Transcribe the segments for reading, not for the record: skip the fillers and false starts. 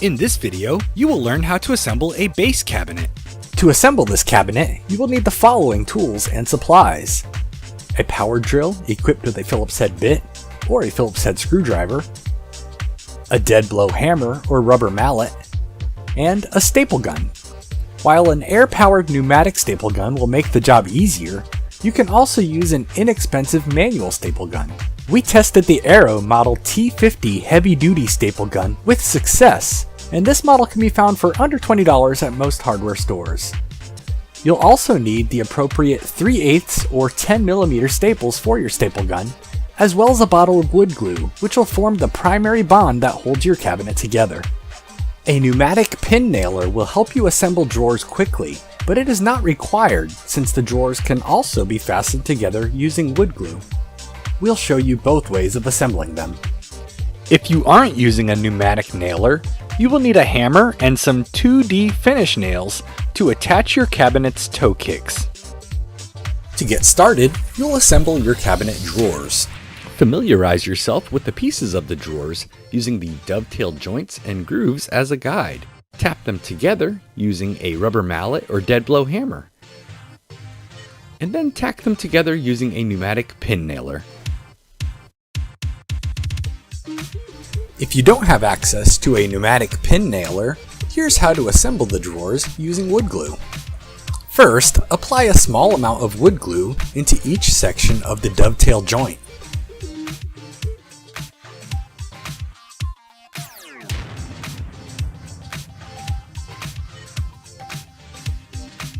In this video, you will learn how to assemble a base cabinet. To assemble this cabinet, you will need the following tools and supplies: a power drill equipped with a Phillips head bit or a Phillips head screwdriver, a dead blow hammer or rubber mallet, and a staple gun. While an air-powered pneumatic staple gun will make the job easier, you can also use an inexpensive manual staple gun. We tested the Arrow Model T50 heavy-duty staple gun with success, and this model can be found for under $20 at most hardware stores. You'll also need the appropriate 3/8 or 10mm staples for your staple gun, as well as a bottle of wood glue, which will form the primary bond that holds your cabinet together. A pneumatic pin nailer will help you assemble drawers quickly, but it is not required since the drawers can also be fastened together using wood glue. We'll show you both ways of assembling them. If you aren't using a pneumatic nailer, you will need a hammer and some 2D finish nails to attach your cabinet's toe kicks. To get started, you'll assemble your cabinet drawers. Familiarize yourself with the pieces of the drawers using the dovetail joints and grooves as a guide. Tap them together using a rubber mallet or dead blow hammer, and then tack them together using a pneumatic pin nailer. If you don't have access to a pneumatic pin nailer, here's how to assemble the drawers using wood glue. First, apply a small amount of wood glue into each section of the dovetail joint.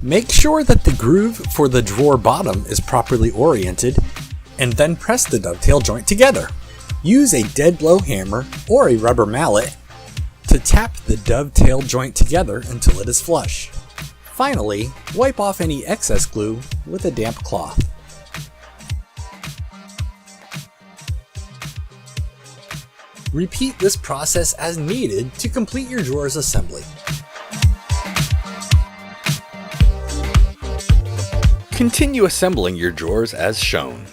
Make sure that the groove for the drawer bottom is properly oriented, and then press the dovetail joint together. Use a dead blow hammer or a rubber mallet to tap the dovetail joint together until it is flush. Finally, wipe off any excess glue with a damp cloth. Repeat this process as needed to complete your drawer's assembly. Continue assembling your drawers as shown.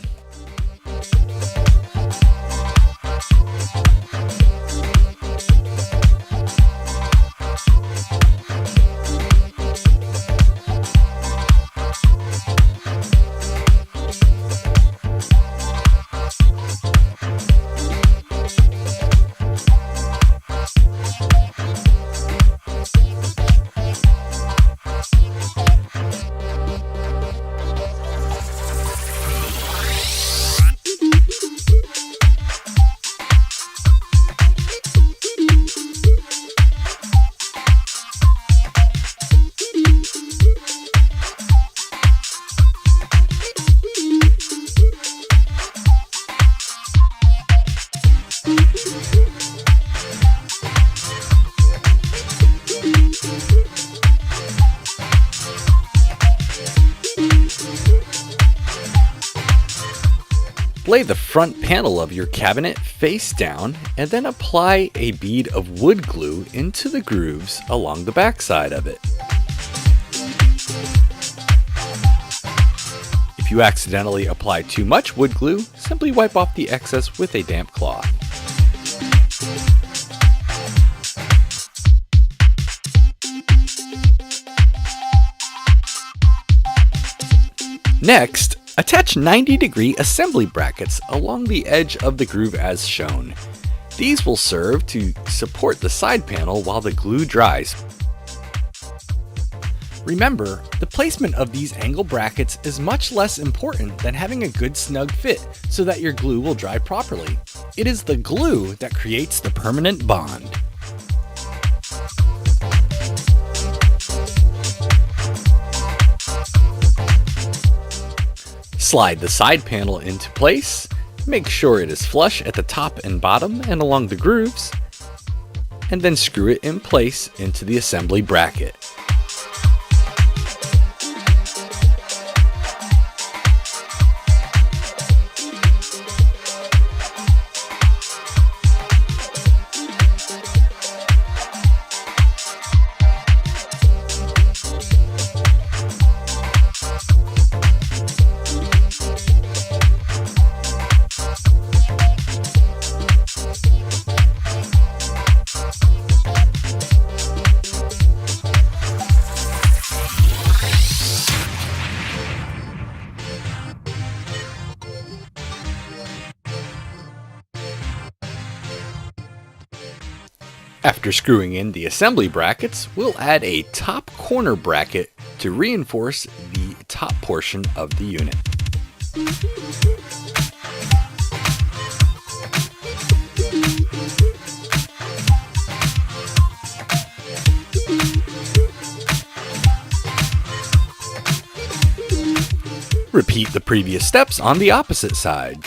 Lay the front panel of your cabinet face down and then apply a bead of wood glue into the grooves along the back side of it. If you accidentally apply too much wood glue, simply wipe off the excess with a damp cloth. Next, attach 90-degree assembly brackets along the edge of the groove as shown. These will serve to support the side panel while the glue dries. Remember, the placement of these angle brackets is much less important than having a good snug fit so that your glue will dry properly. It is the glue that creates the permanent bond. Slide the side panel into place, make sure it is flush at the top and bottom and along the grooves, and then screw it in place into the assembly bracket. After screwing in the assembly brackets, we'll add a top corner bracket to reinforce the top portion of the unit. Repeat the previous steps on the opposite side.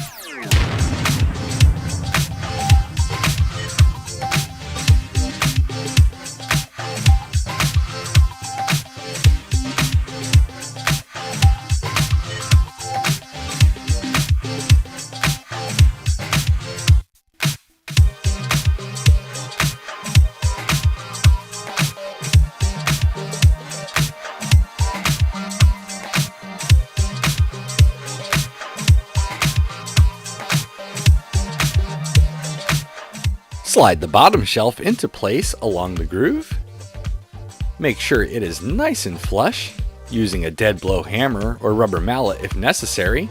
Slide the bottom shelf into place along the groove. Make sure it is nice and flush, using a dead blow hammer or rubber mallet if necessary.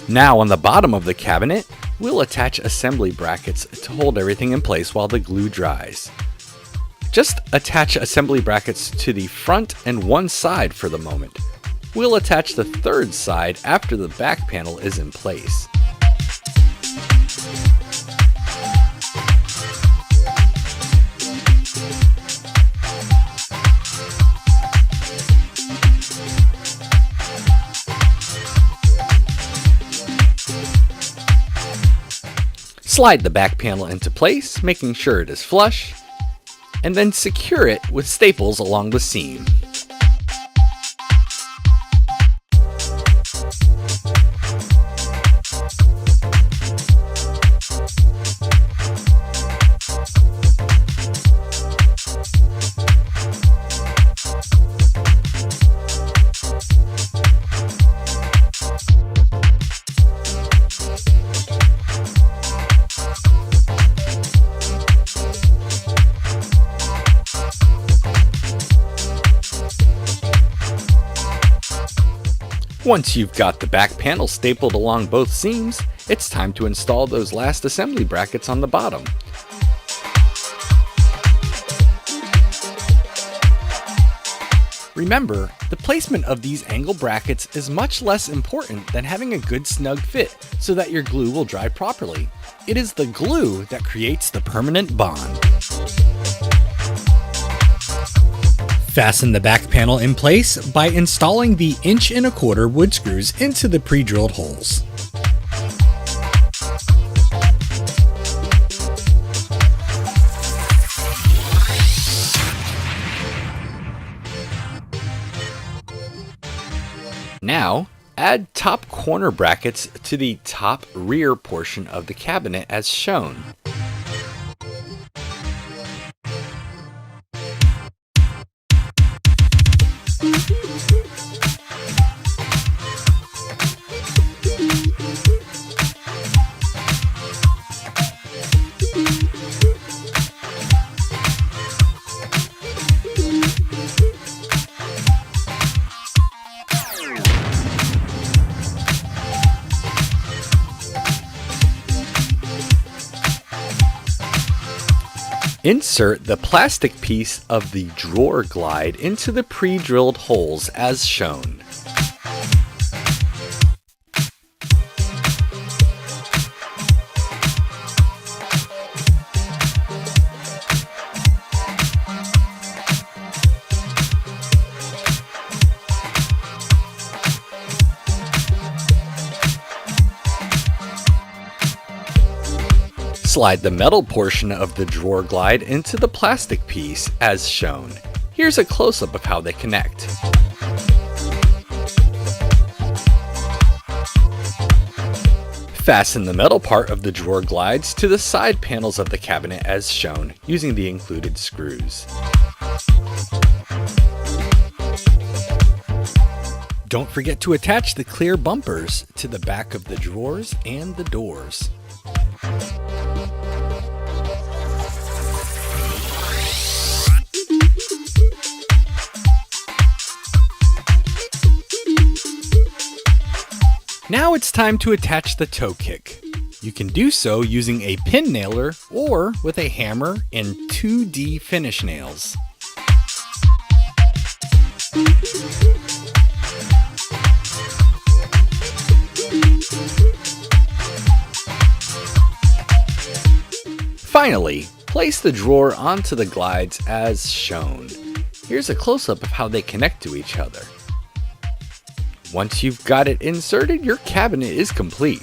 Now on the bottom of the cabinet, we'll attach assembly brackets to hold everything in place while the glue dries. Just attach assembly brackets to the front and one side for the moment. We'll attach the third side after the back panel is in place. Slide the back panel into place, making sure it is flush, and then secure it with staples along the seam. Once you've got the back panel stapled along both seams, it's time to install those last assembly brackets on the bottom. Remember, the placement of these angle brackets is much less important than having a good snug fit so that your glue will dry properly. It is the glue that creates the permanent bond. Fasten the back panel in place by installing the 1¼ inch wood screws into the pre-drilled holes. Now, add top corner brackets to the top rear portion of the cabinet as shown. Insert the plastic piece of the drawer glide into the pre-drilled holes as shown. Slide the metal portion of the drawer glide into the plastic piece as shown. Here's a close-up of how they connect. Fasten the metal part of the drawer glides to the side panels of the cabinet as shown, using the included screws. Don't forget to attach the clear bumpers to the back of the drawers and the doors. Now it's time to attach the toe kick. You can do so using a pin nailer or with a hammer and 2D finish nails. Finally, place the drawer onto the glides as shown. Here's a close-up of how they connect to each other. Once you've got it inserted, your cabinet is complete.